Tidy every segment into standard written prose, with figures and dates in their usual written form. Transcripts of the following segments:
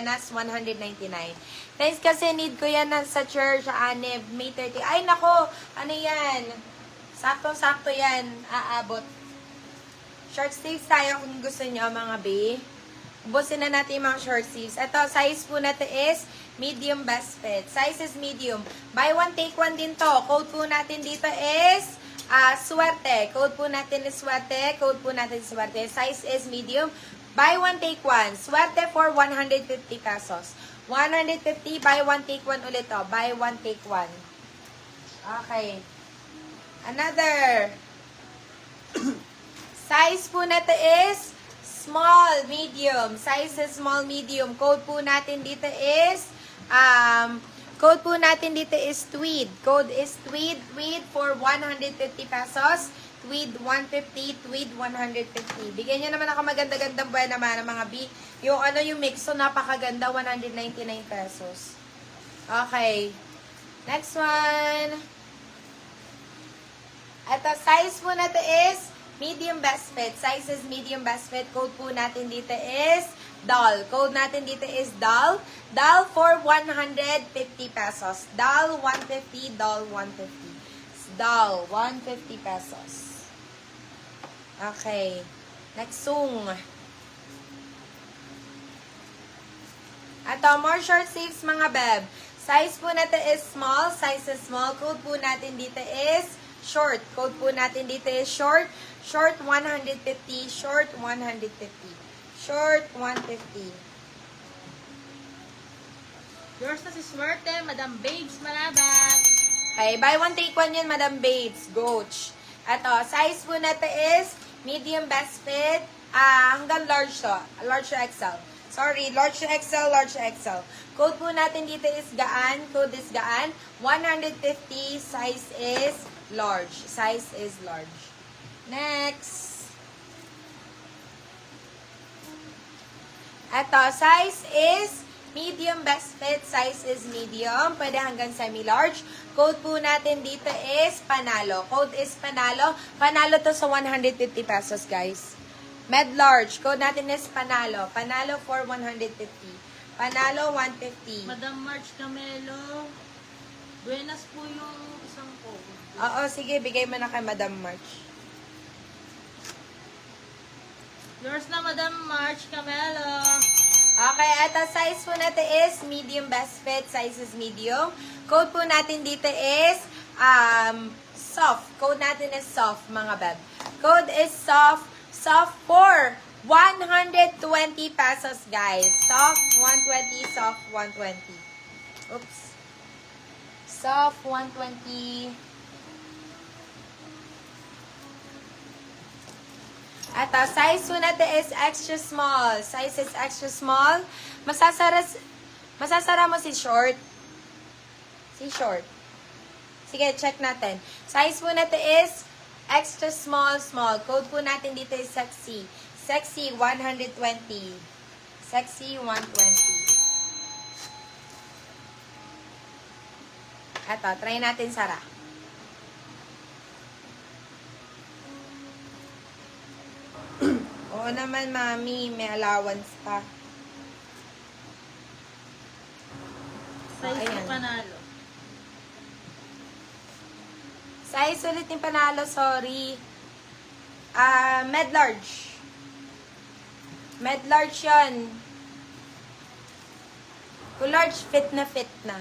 Nas 199. Guys, kasi need ko yan sa church, Anib, May 30. Ay, nako! Ano yan? Sakto-sakto yan. Aabot. Short sleeves tayo kung gusto nyo, mga B. Ubusin na natin yung mga short sleeves. Ito, size po natin is medium best fit. Size is medium. Buy one, take one din to. Code po natin dito is swerte. Code po natin is swerte. Code po natin is swerte. Size is medium. Buy one, take one. Swerte for 150 pesos. 150, buy one, take one ulit to. Buy one, take one. Okay. Another. Size po natin is small, medium. Size is small, medium. Code po natin dito is tweed. Code is tweed for 150 pesos. Tweed 150, tweed 150. Bigyan nyo naman ako maganda-gandang buwan naman ng mga B. Yung mix, so napakaganda, 199 pesos. Okay. Next one. Ito, size po natin is medium best fit. Size is medium best fit. Code po natin dito is doll. Code natin dito is doll. Doll for 150 pesos. Doll 150, doll 150. Doll 150 pesos. Okay. Next song. Ito, more short sleeves mga beb. Size po natin is small. Size is small. Code po natin dito is short. Code po natin dito is short. Short 150. Short 150. Short 150. Yours na si Swerte, Madam Babes Malabat. Okay, buy one, take one yun, Madam Babes. Goach. Ito, size po natin is medium best fit. Hanggang large to. Large to XL. Sorry, large to XL, large to XL. Code po natin dito is gaan. Code is gaan. 150. Size is large. Size is large. Next. Ito, size is medium best fit. Size is medium. Pwede hanggang semi-large. Code po natin dito is panalo. Code is panalo. Panalo to sa 150 pesos, guys. Med-large. Code natin is panalo. Panalo for 150. Panalo 150. Madam March Camelo. Buenas po yung isang code. Oo, sige. Bigay mo na kay Madam March. Yours na, Madam March Camelo. Okay, ito size po natin is medium best fit. Size is medium. Code po natin dito is soft. Code natin is soft, mga beb. Code is soft. Soft for 120 pesos, guys. Soft 120, soft 120. Oops. Soft 120. Ito, size po natin is extra small. Size is extra small. Masasara mo si short. Si short. Sige, check natin. Size po natin is extra small, small. Code po natin dito is sexy. Sexy 120. Sexy 120. Ito, try natin sara. Oo naman, mami. May allowance pa. Size Ayan. ni Panalo. Size ulit yung panalo, sorry. Med-large. Med-large yun. Kung large, fit na fit na.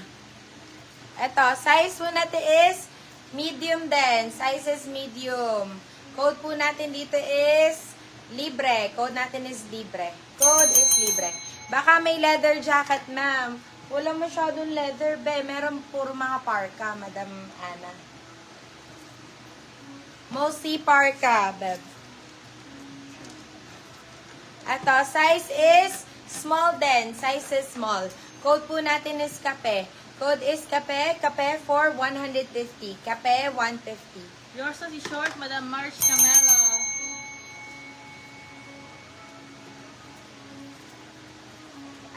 Ito, size po natin is medium din. Size is medium. Code po natin dito is libre. Code natin is libre. Code is libre. Baka may leather jacket, ma'am. Wala masyadong leather, be. Meron puro mga parka, Madam Ana. Mostly parka, beb. Ito, size is small din. Size is small. Code po natin is kape. Code is kape. Kape for 150. Kape 150. Yours na si Short, Madam March Camelo.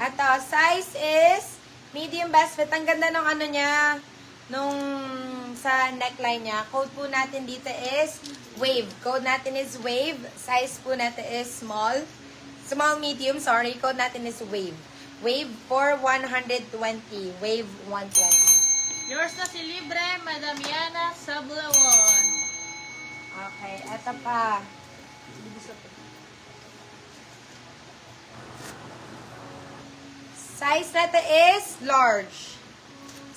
Ito, size is medium best fit. Ang ganda ng ano niya, nung sa neckline niya. Code po natin dito is wave. Code natin is wave. Size po natin is small. Small, medium, sorry. Code natin is wave. Wave for 120. Wave 120. Yours na si Libre, Madam Yana sa Bulawan. Okay, eto pa. Size natin is large.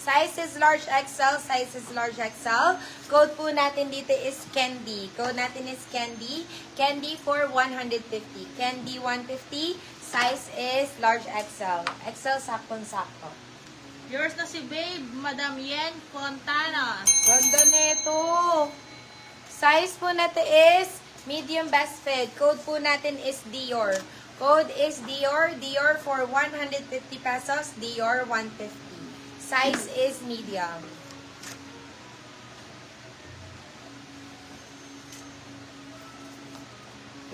Size is large XL. Size is large XL. Code po natin dito is Candy. Code natin is Candy. Candy for 150. Candy 150. Size is large XL. XL saktong-sakto. Yours na si Babe, Madam Yen Fontana. Ganda nito. Size po natin is medium best fit. Code po natin is Dior. Code is Dior. Dior for 150 pesos. Dior 150. Size is medium.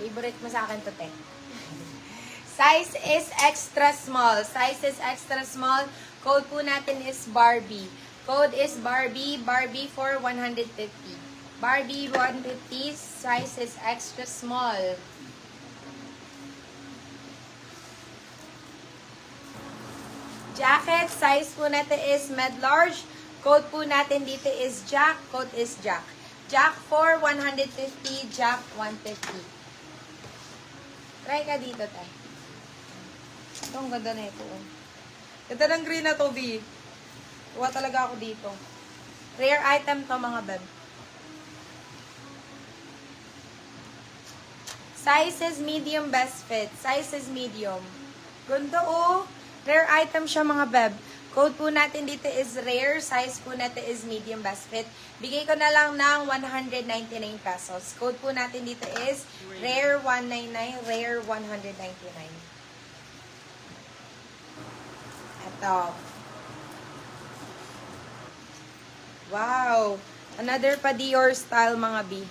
Favorite mo sa akin to, te. Size is extra small. Size is extra small. Code po natin is Barbie. Code is Barbie. Barbie for 150. Barbie 150. Size is extra small. Jacket, size po natin is med-large. Code po natin dito is Jack. Code is Jack. Jack for 150, Jack 150. Try ka dito, tay. Ito, ang ganda na ito. Ganda ng green na to, B. Tuwa talaga ako dito. Rare item to, mga beb. Size is medium best fit. Size is medium. Ganda, oh. Rare item siya, mga beb. Code po natin dito is rare. Size po natin is medium best fit. Bigay ko na lang ng 199 pesos. Code po natin dito is rare 199, rare 199. Ito. Wow! Another pa Dior style, mga B.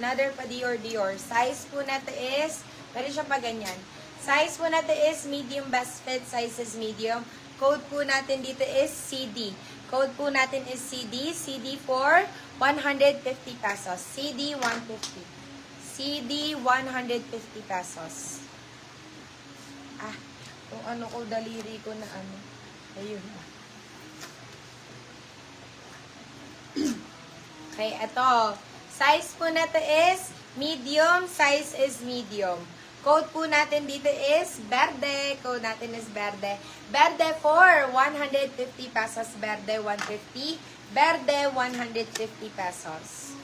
Another pa Dior. Size po natin is, pwede siya pa ganyan. Size po natin is medium best fit. Size is medium. Code po natin dito is CD. Code po natin is CD. CD for 150 pesos. CD 150. CD 150 pesos. Ah, kung ano ko, daliri ko na ano. Ayun. Okay, eto. Size po natin is medium. Size is medium. Code po natin dito is Verde. Code natin is Verde. Verde for 150 pesos. Verde 150. Verde 150 pesos.